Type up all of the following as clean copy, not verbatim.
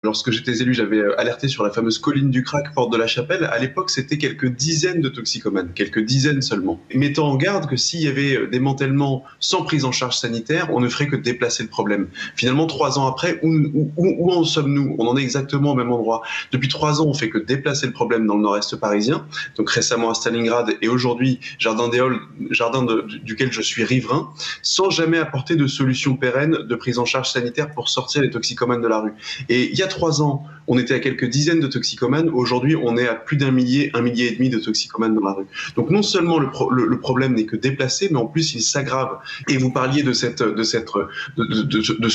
Lorsque j'étais élu, j'avais alerté sur la fameuse colline du crack, porte de la Chapelle. À l'époque, c'était quelques dizaines de toxicomanes, quelques dizaines seulement. Mettant en garde que s'il y avait démantèlement sans prise en charge sanitaire, on ne ferait que déplacer le problème. Finalement, 3 ans après, où en sommes-nous? On en est exactement au même endroit. Depuis 3 ans, on fait que déplacer le problème dans le nord-est parisien, donc récemment à Stalingrad et aujourd'hui Jardin des Halles, duquel je suis riverain, sans jamais apporter de solution pérenne de prise en charge sanitaire pour sortir les toxicomanes de la rue. Et il y a 3 ans, on était à quelques dizaines de toxicomanes. Aujourd'hui, on est à plus d'1 millier, 1,5 millier de toxicomanes dans la rue. Donc non seulement le problème n'est que déplacé, mais en plus il s'aggrave. Et vous parliez de ce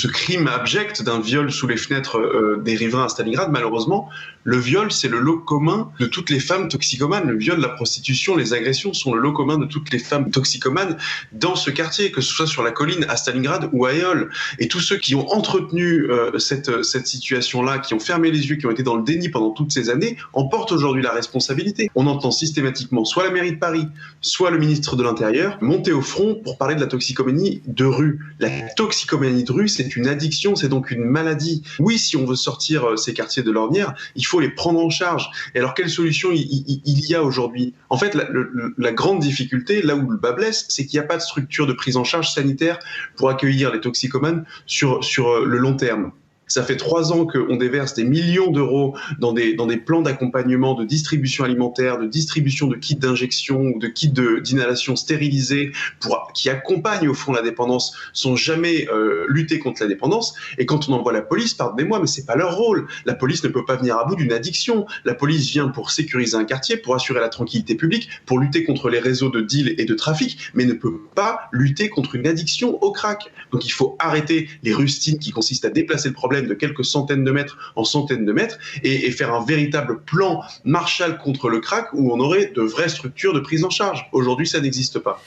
crime abject d'un viol sous les fenêtres des riverains à Stalingrad. Malheureusement, le viol, c'est le lot commun de toutes les femmes toxicomanes. Le viol, la prostitution, les agressions sont le lot commun de toutes les femmes toxicomanes dans ce quartier, que ce soit sur la colline à Stalingrad ou à Éole. Et tous ceux qui ont entretenu cette situation-là, qui ont fermé les yeux, qui ont été dans le déni pendant toutes ces années, en portent aujourd'hui la responsabilité. On entend systématiquement soit la mairie de Paris, soit le ministre de l'Intérieur monter au front pour parler de la toxicomanie de rue. La toxicomanie de rue, c'est une addiction, c'est donc une maladie. Oui, si on veut sortir ces quartiers de l'ornière, il faut les prendre en charge. Et alors, quelle solution il y a aujourd'hui? En fait, la grande difficulté, là où le bas blesse, c'est qu'il n'y a pas de structure de prise en charge sanitaire pour accueillir les toxicomanes sur le long terme. Ça fait 3 ans qu'on déverse des millions d'euros dans des plans d'accompagnement, de distribution alimentaire, de distribution de kits d'injection ou de kits d'inhalation stérilisés qui accompagnent au fond la dépendance, sans jamais lutter contre la dépendance. Et quand on envoie la police, pardonnez-moi, mais c'est pas leur rôle. La police ne peut pas venir à bout d'une addiction. La police vient pour sécuriser un quartier, pour assurer la tranquillité publique, pour lutter contre les réseaux de deal et de trafic, mais ne peut pas lutter contre une addiction au crack. Donc il faut arrêter les rustines qui consistent à déplacer le problème de quelques centaines de mètres en centaines de mètres et faire un véritable plan Marshall contre le crack où on aurait de vraies structures de prise en charge. Aujourd'hui, ça n'existe pas.